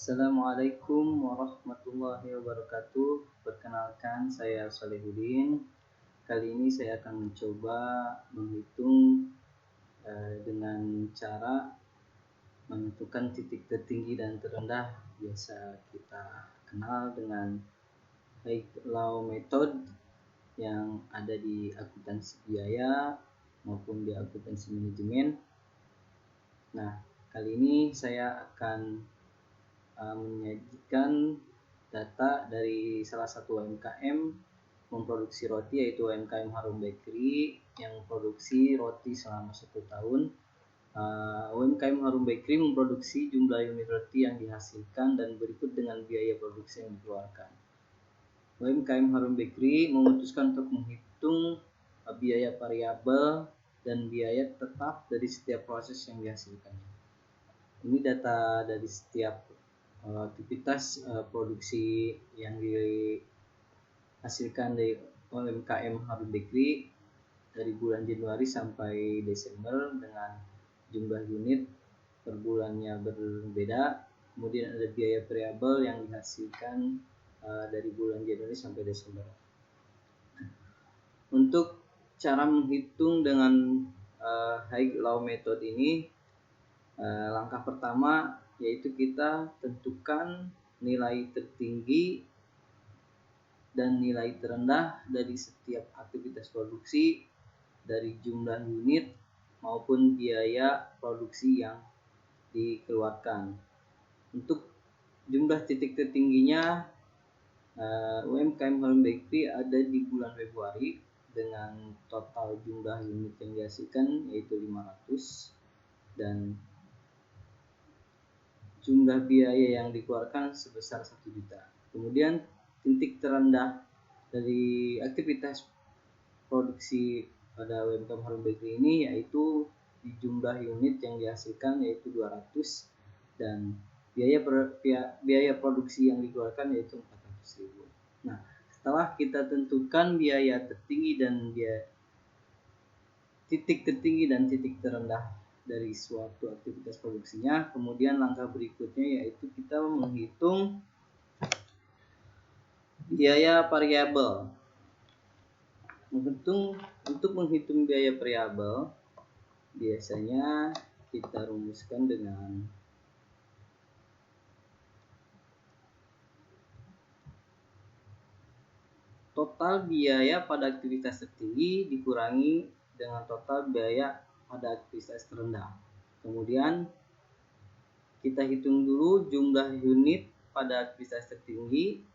Assalamualaikum warahmatullahi wabarakatuh. Perkenalkan, saya Salihuddin. Kali ini saya akan mencoba menghitung dengan cara menentukan titik tertinggi dan terendah. Biasa kita kenal dengan High-Low Method yang ada di akuntansi biaya maupun di akuntansi manajemen. Nah, kali ini saya akan menyajikan data dari salah satu UMKM memproduksi roti, yaitu UMKM Harum Bakery yang memproduksi roti selama 1 tahun. UMKM Harum Bakery memproduksi jumlah unit roti yang dihasilkan dan berikut dengan biaya produksi yang dikeluarkan. UMKM Harum Bakery memutuskan untuk menghitung biaya variabel dan biaya tetap dari setiap proses yang dihasilkannya. Ini data dari setiap aktivitas produksi yang dihasilkan dari UMKM Harum Bakery dari bulan Januari sampai Desember dengan jumlah unit per bulannya berbeda. Kemudian ada biaya variabel yang dihasilkan dari bulan Januari sampai Desember. Untuk cara menghitung dengan High-Low Method ini, langkah pertama yaitu kita tentukan nilai tertinggi dan nilai terendah dari setiap aktivitas produksi dari jumlah unit maupun biaya produksi yang dikeluarkan. Untuk jumlah titik tertingginya, UMKM Harum Bakery ada di bulan Februari dengan total jumlah unit yang dihasilkan yaitu 500 dan jumlah biaya yang dikeluarkan sebesar 1 juta. Kemudian titik terendah dari aktivitas produksi pada UMKM Harum Bakery ini yaitu di jumlah unit yang dihasilkan yaitu 200 dan biaya produksi yang dikeluarkan yaitu 400.000. Nah, setelah kita tentukan biaya tertinggi dan titik tertinggi dan titik terendah dari suatu aktivitas produksinya, kemudian langkah berikutnya yaitu kita menghitung biaya variabel. Untuk menghitung biaya variabel, biasanya kita rumuskan dengan total biaya pada aktivitas tertinggi dikurangi dengan total biaya pada aktivitas terendah. Kemudian kita hitung dulu jumlah unit pada aktivitas tertinggi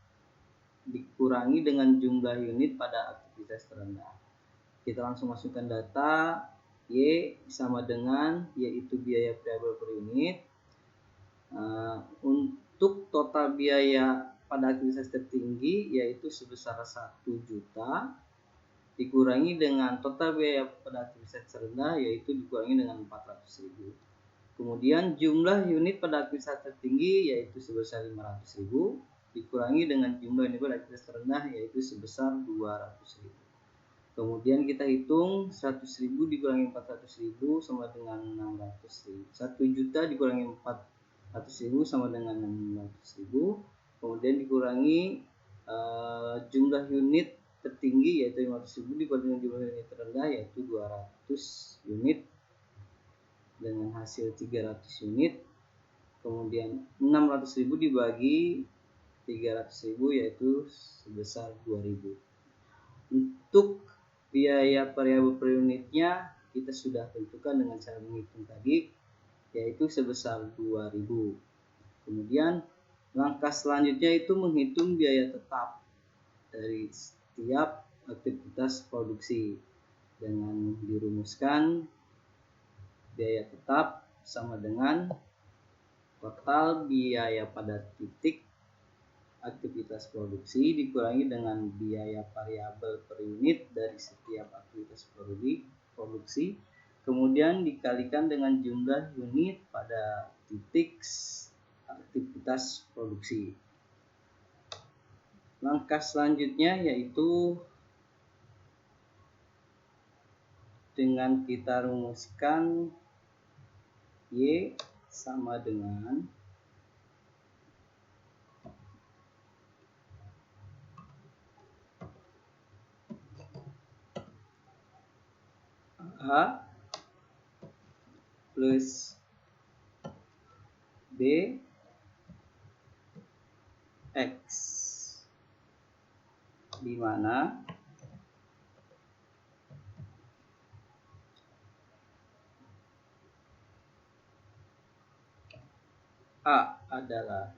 dikurangi dengan jumlah unit pada aktivitas terendah. Kita langsung masukkan data Y sama dengan yaitu biaya variabel per unit. Untuk total biaya pada aktivitas tertinggi yaitu sebesar 1 juta dikurangi dengan total biaya pada aktivitas terendah yaitu dikurangi dengan 400.000. Kemudian jumlah unit pada aktivitas tertinggi yaitu sebesar 500.000 dikurangi dengan jumlah unit pada aktivitas terendah yaitu sebesar 200.000. Kemudian kita hitung 100.000 dikurangi 400.000 sama dengan 600.000. 1 juta dikurangi 400.000 sama dengan 600.000. Kemudian dikurangi jumlah unit tertinggi yaitu 500.000 dikurangi dengan jumlah unit terendah yaitu 200 unit dengan hasil 300 unit. Kemudian 600.000 dibagi 300.000 yaitu sebesar 2.000. Untuk biaya variabel per unitnya kita sudah tentukan dengan cara menghitung tadi yaitu sebesar 2.000. Kemudian langkah selanjutnya itu menghitung biaya tetap dari setiap aktivitas produksi dengan dirumuskan biaya tetap sama dengan total biaya pada titik aktivitas produksi dikurangi dengan biaya variabel per unit dari setiap aktivitas produksi, kemudian dikalikan dengan jumlah unit pada titik aktivitas produksi. Langkah selanjutnya yaitu dengan kita rumuskan Y sama dengan A plus B X, di mana A adalah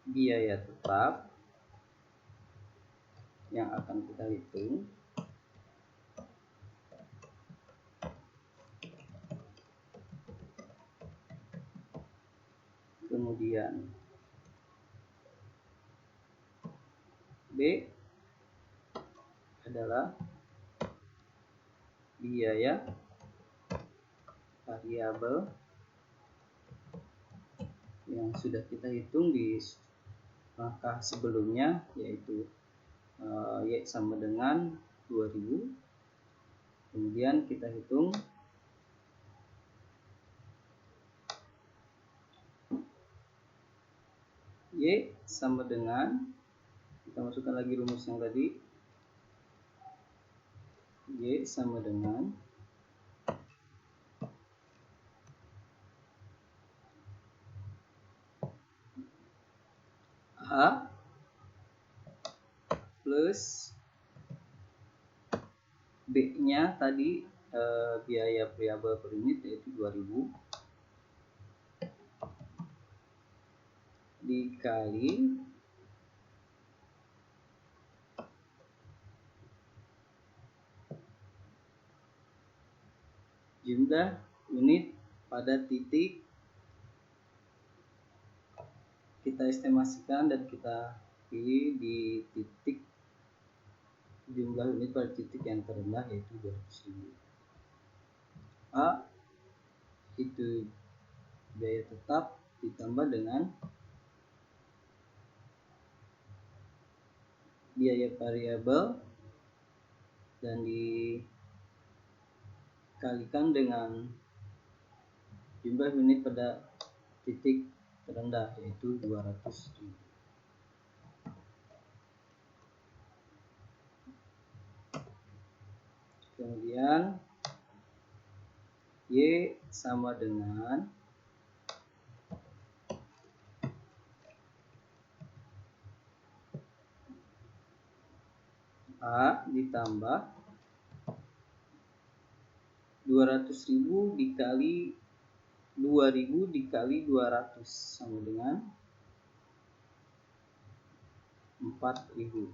biaya tetap yang akan kita hitung, kemudian B adalah biaya variabel yang sudah kita hitung di langkah sebelumnya, yaitu Y sama dengan 2000. Kemudian kita hitung Y sama dengan, kita masukkan lagi rumus yang tadi, Y sama dengan A plus B-nya tadi biaya variabel per unit yaitu 2000 dikali jumlah unit pada titik kita estimasikan dan kita pilih di titik jumlah unit pada titik yang terendah yaitu 200.000. A itu biaya tetap ditambah dengan biaya variabel dan dikalikan dengan jumlah unit pada titik terendah yaitu 200.000. Kemudian Y sama dengan A ditambah 200.000 dikali 2000 dikali 200 sama dengan 4000.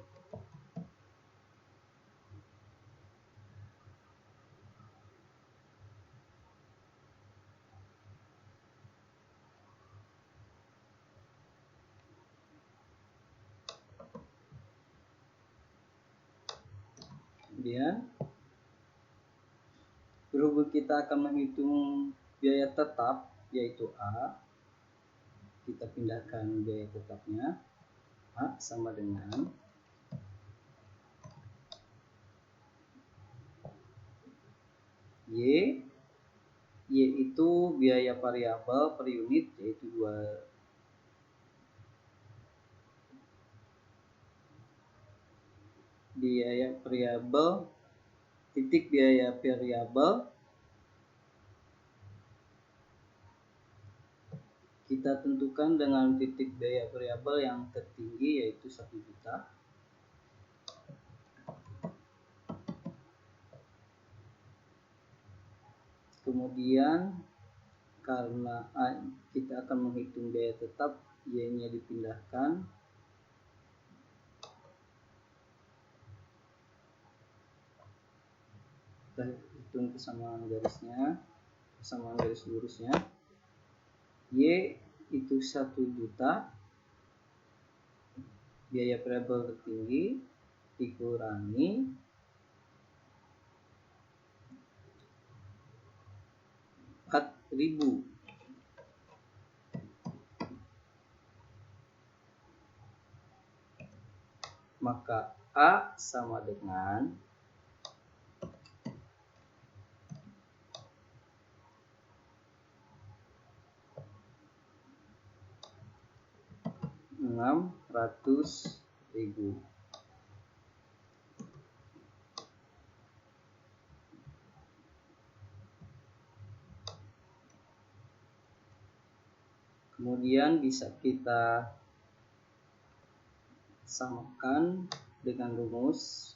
Kemudian berhubung kita akan menghitung biaya tetap yaitu A, kita pindahkan biaya tetapnya. A sama dengan Y itu biaya variabel per unit yaitu 2 biaya variabel titik biaya variabel kita tentukan dengan titik biaya variabel yang tertinggi yaitu 1 juta. Kemudian karena kita akan menghitung biaya tetap, Y-nya dipindahkan. Kita hitung kesamaan garisnya, kesamaan garis lurusnya. Y itu 1 juta biaya variabel tertinggi dikurangi 4.000. Maka A sama dengan 600.000. Kemudian bisa kita samakan dengan rumus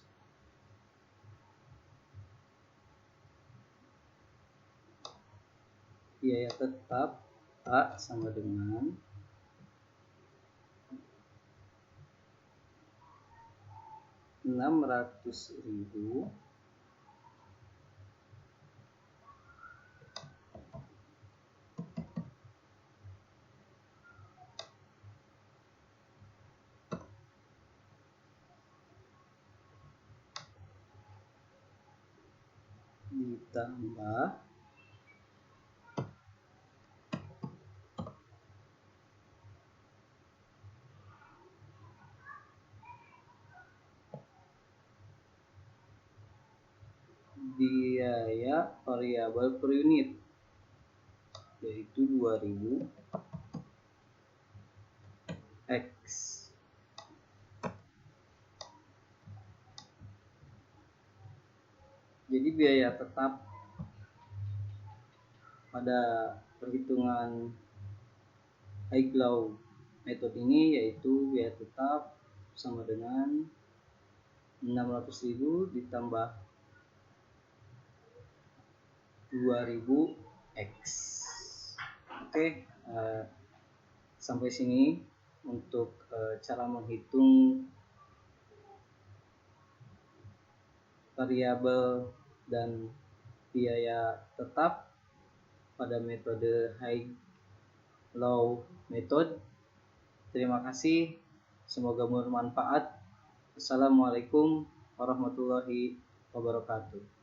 biaya tetap A sama dengan 600.000 ditambah biaya variabel per unit yaitu 2000 X. Jadi biaya tetap pada perhitungan Haiglau metode ini yaitu biaya tetap sama dengan 600.000 ditambah 2000 X. Oke, sampai sini untuk cara menghitung variabel dan biaya tetap pada metode Haiglau method. Terima kasih, semoga bermanfaat. Assalamualaikum warahmatullahi wabarakatuh.